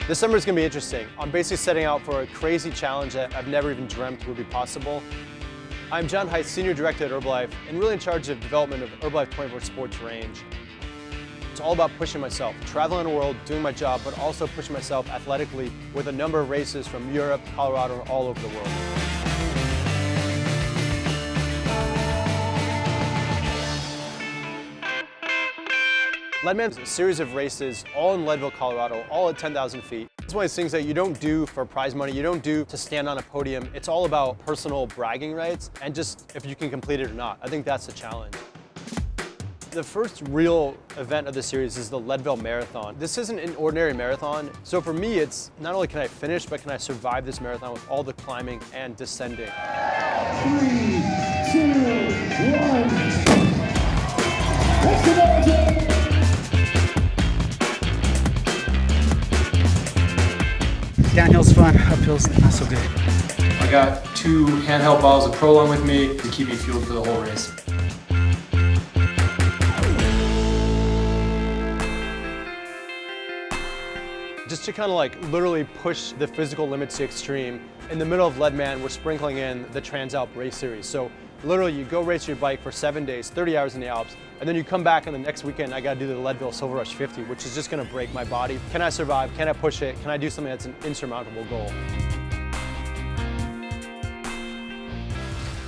This summer is going to be interesting. I'm basically setting out for a crazy challenge that I've never even dreamt would be possible. I'm John Heiss, Senior Director at Herbalife, and really in charge of development of Herbalife24 sports range. It's all about pushing myself, traveling the world, doing my job, but also pushing myself athletically with a number of races from Europe, Colorado, and all over the world. Leadman is a series of races, all in Leadville, Colorado, all at 10,000 feet. It's one of those things that you don't do for prize money, you don't do to stand on a podium. It's all about personal bragging rights and just if you can complete it or not. I think that's the challenge. The first real event of the series is the Leadville Marathon. This isn't an ordinary marathon, so for me it's not only can I finish, but can I survive this marathon with all the climbing and descending. 3, 2, 1. Let's go, Downhill's fun, uphill's not so good. I got 2 handheld bottles of Prolong with me to keep me fueled for the whole race. Just to kind of like literally push the physical limits to extreme, in the middle of Leadman, we're sprinkling in the Transalp race series. So literally you go race your bike for 7 days, 30 hours in the Alps, and then you come back and the next weekend I gotta do the Leadville Silver Rush 50, which is just gonna break my body. Can I survive? Can I push it? Can I do something that's an insurmountable goal?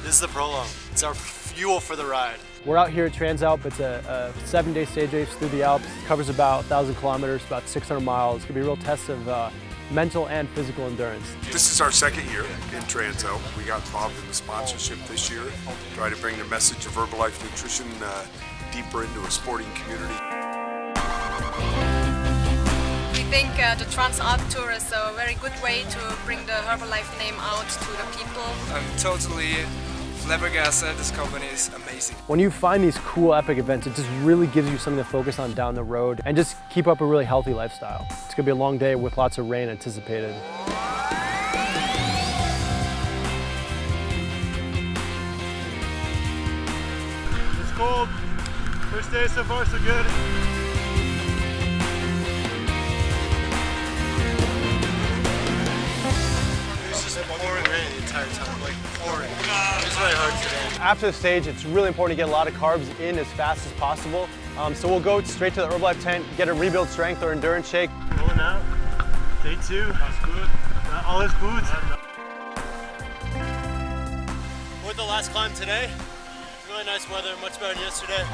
This is the Prolong. It's our fuel for the ride. We're out here at Transalp. It's a 7-day stage race through the Alps. It covers about 1,000 kilometers, about 600 miles. It's gonna be a real test of mental and physical endurance. This is our second year in Transalp. We got involved in the sponsorship this year, try to bring the message of Herbalife nutrition deeper into a sporting community. We think the Transalp Tour is a very good way to bring the Herbalife name out to the people. I'm totally flabbergasted. This company is amazing. When you find these cool epic events, it just really gives you something to focus on down the road and just keep up a really healthy lifestyle. It's gonna be a long day with lots of rain anticipated. It's cold. First day so far so good. It's just pouring rain the entire time, like pouring. It's really hard today. After the stage, it's really important to get a lot of carbs in as fast as possible. So we'll go straight to the Herbalife tent, get a rebuild strength or endurance shake. Rolling out. Day 2. That's good. All is good. With the last climb today, really nice weather, much better than yesterday.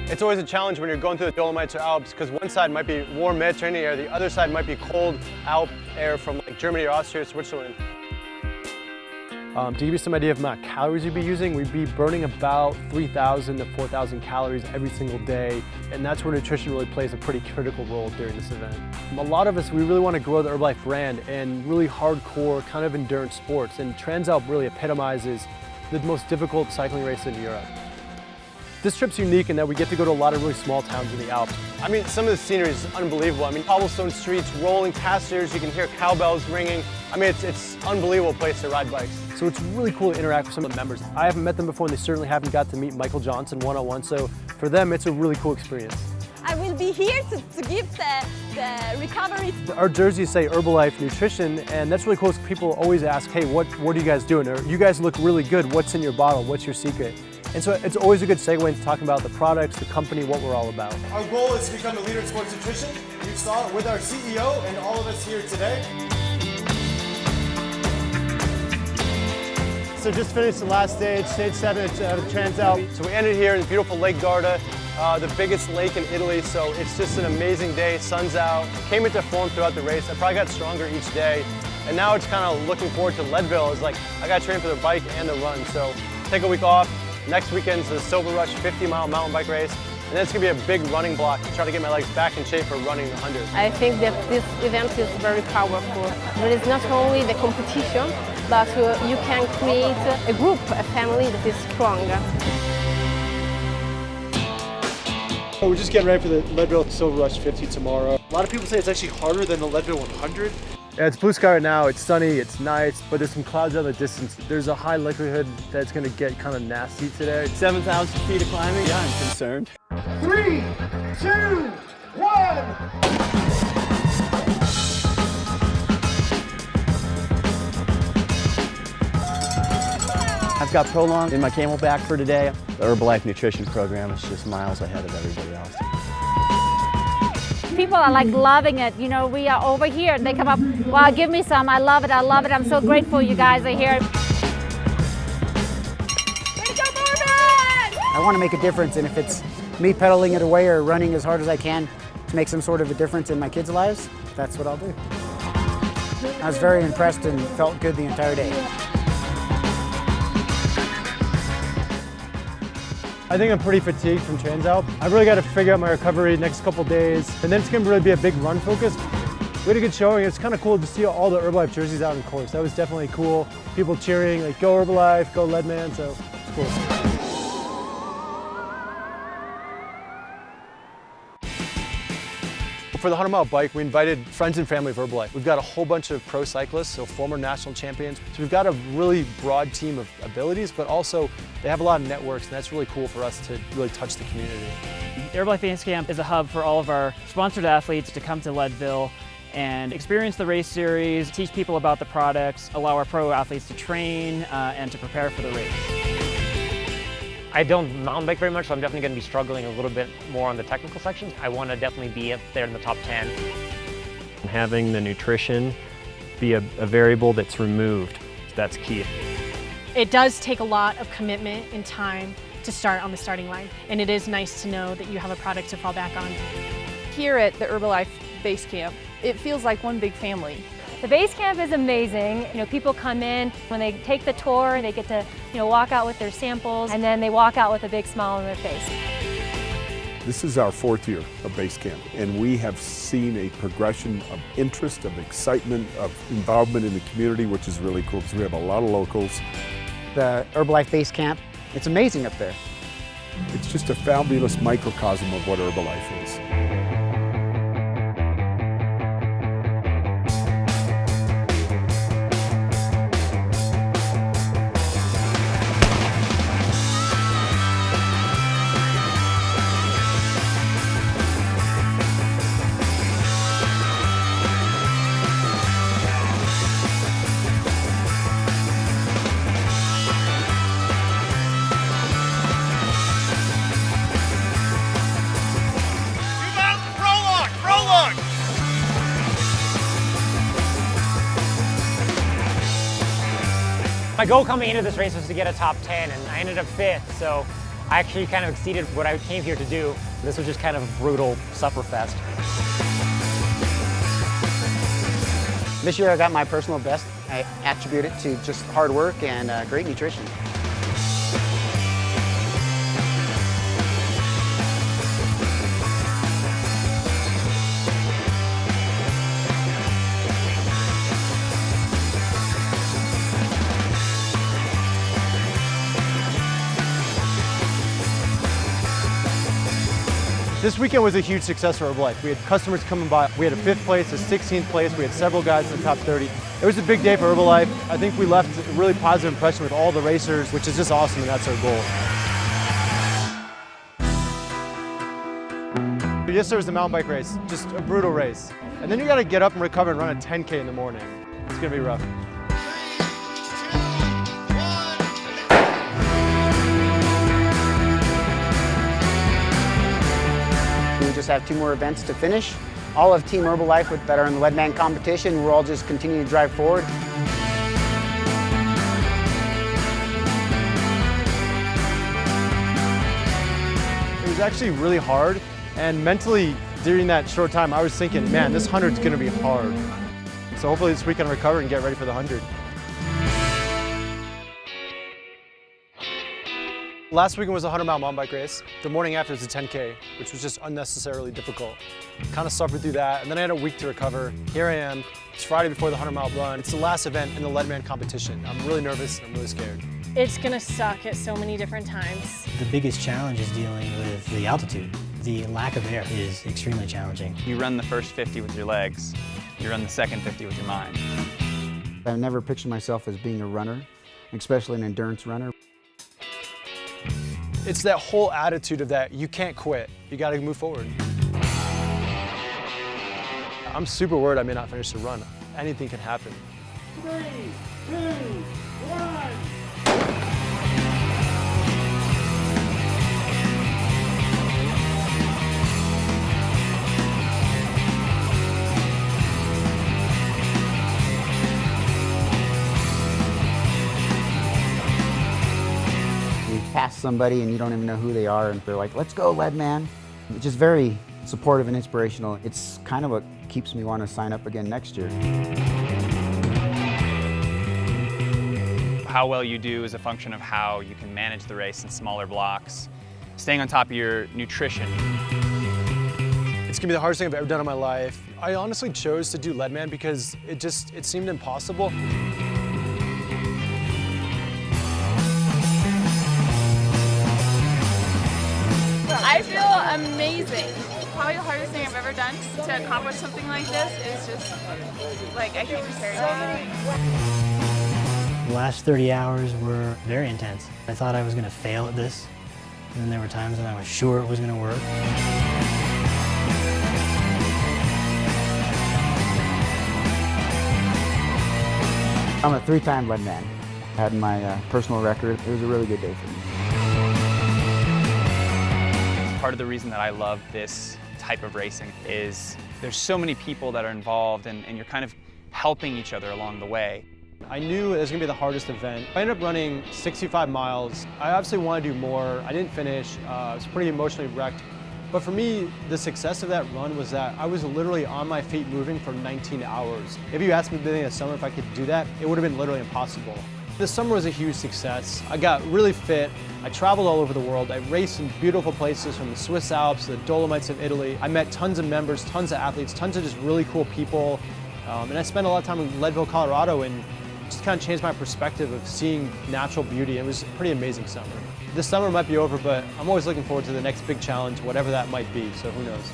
It's always a challenge when you're going through the Dolomites or Alps because one side might be warm Mediterranean air, the other side might be cold Alp air from like Germany or Austria or Switzerland. To give you some idea of the amount of calories you'd be using, we'd be burning about 3,000 to 4,000 calories every single day, and that's where nutrition really plays a pretty critical role during this event. A lot of us, we really want to grow the Herbalife brand in really hardcore kind of endurance sports, and Transalp really epitomizes the most difficult cycling race in Europe. This trip's unique in that we get to go to a lot of really small towns in the Alps. I mean, some of the scenery is unbelievable. I mean, cobblestone streets, rolling pastures, you can hear cowbells ringing. I mean, it's an unbelievable place to ride bikes. So it's really cool to interact with some of the members. I haven't met them before and they certainly haven't got to meet Michael Johnson one-on-one, so for them, it's a really cool experience. I will be here to give the recovery. Our jerseys say Herbalife Nutrition, and that's really cool because people always ask, hey, what are you guys doing? Or you guys look really good. What's in your bottle? What's your secret? And so it's always a good segue into talking about the products, the company, what we're all about. Our goal is to become a leader in sports nutrition. You saw it with our CEO and all of us here today. So just finished the last stage 7 at Transalp. So we ended here in beautiful Lake Garda, the biggest lake in Italy, so it's just an amazing day, sun's out. Came into form throughout the race, I probably got stronger each day, and now it's kind of looking forward to Leadville. It's like, I got to train for the bike and the run, so take a week off. Next weekend's the Silver Rush 50-mile mountain bike race, and then it's going to be a big running block to try to get my legs back in shape for running the 100. I think that this event is very powerful. There is not only the competition, but you can create a group, a family that is strong. We're just getting ready for the Leadville Silver Rush 50 tomorrow. A lot of people say it's actually harder than the Leadville 100. Yeah, it's blue sky right now, it's sunny, it's nice, but there's some clouds out in the distance. There's a high likelihood that it's gonna get kind of nasty today. 7,000 feet of climbing? Yeah, I'm concerned. 3, 2, I've got Prolong in my camelback for today. The Herbalife nutrition program is just miles ahead of everybody else. People are like loving it. You know, we are over here and they come up, wow, give me some. I love it. I love it. I'm so grateful you guys are here. I want to make a difference, and if it's me pedaling it away or running as hard as I can to make some sort of a difference in my kids' lives, that's what I'll do. I was very impressed and felt good the entire day. I think I'm pretty fatigued from TransAlp. I've really got to figure out my recovery next couple days, and then it's going to really be a big run focus. We had a good showing. It's kind of cool to see all the Herbalife jerseys out in course. That was definitely cool. People cheering, like, go Herbalife, go Leadman, so it's cool. For the 100-mile bike, we invited friends and family of Herbalife. We've got a whole bunch of pro cyclists, so former national champions. So we've got a really broad team of abilities, but also they have a lot of networks, and that's really cool for us to really touch the community. The Herbalife Base Camp is a hub for all of our sponsored athletes to come to Leadville and experience the race series, teach people about the products, allow our pro athletes to train and to prepare for the race. I don't mountain bike very much, so I'm definitely going to be struggling a little bit more on the technical sections. I want to definitely be up there in the top 10. Having the nutrition be a variable that's removed, that's key. It does take a lot of commitment and time to start on the starting line, and it is nice to know that you have a product to fall back on. Here at the Herbalife Base Camp, it feels like one big family. The base camp is amazing. You know, people come in, when they take the tour, they get to, walk out with their samples, and then they walk out with a big smile on their face. This is our 4th year of base camp, and we have seen a progression of interest, of excitement, of involvement in the community, which is really cool because we have a lot of locals. The Herbalife Base Camp, it's amazing up there. It's just a fabulous microcosm of what Herbalife is. My goal coming into this race was to get a top 10, and I ended up 5th, so I actually kind of exceeded what I came here to do. This was just kind of a brutal sufferfest. This year I got my personal best. I attribute it to just hard work and great nutrition. This weekend was a huge success for Herbalife. We had customers coming by. We had a 5th place, a 16th place. We had several guys in the top 30. It was a big day for Herbalife. I think we left a really positive impression with all the racers, which is just awesome, and that's our goal. Yesterday was the mountain bike race, just a brutal race. And then you gotta get up and recover and run a 10K in the morning. It's gonna be rough. We just have 2 more events to finish. All of Team Herbalife that are in the Leadman competition, we're all just continuing to drive forward. It was actually really hard, and mentally during that short time I was thinking, man, this 100's gonna be hard. So hopefully this weekend I'll recover and get ready for the 100. Last weekend was a 100-mile mountain bike race. The morning after was a 10K, which was just unnecessarily difficult. Kind of suffered through that, and then I had a week to recover. Here I am. It's Friday before the 100-mile run. It's the last event in the Leadman competition. I'm really nervous and I'm really scared. It's gonna suck at so many different times. The biggest challenge is dealing with the altitude. The lack of air is extremely challenging. You run the first 50 with your legs. You run the second 50 with your mind. I've never pictured myself as being a runner, especially an endurance runner. It's that whole attitude of that you can't quit. You got to move forward. I'm super worried I may not finish the run. Anything can happen. 3, 2, 1. You pass somebody and you don't even know who they are, and they're like, let's go, lead man. It's just very supportive and inspirational. It's kind of what keeps me want to sign up again next year. How well you do is a function of how you can manage the race in smaller blocks, staying on top of your nutrition. It's gonna be the hardest thing I've ever done in my life. I honestly chose to do Leadman because it seemed impossible. I feel amazing. Probably the hardest thing I've ever done to accomplish something like this is just, like, I can't compare it. The last 30 hours were very intense. I thought I was going to fail at this, and then there were times when I was sure it was going to work. I'm a 3-time lead man. Had my personal record. It was a really good day for me. Part of the reason that I love this type of racing is there's so many people that are involved and you're kind of helping each other along the way. I knew it was gonna be the hardest event. I ended up running 65 miles. I obviously wanted to do more. I didn't finish. I was pretty emotionally wrecked. But for me, the success of that run was that I was literally on my feet moving for 19 hours. If you asked me at the beginning of the summer if I could do that, it would have been literally impossible. This summer was a huge success. I got really fit. I traveled all over the world. I raced in beautiful places from the Swiss Alps to the Dolomites of Italy. I met tons of members, tons of athletes, tons of just really cool people. And I spent a lot of time in Leadville, Colorado, and just kind of changed my perspective of seeing natural beauty. It was a pretty amazing summer. This summer might be over, but I'm always looking forward to the next big challenge, whatever that might be, so who knows.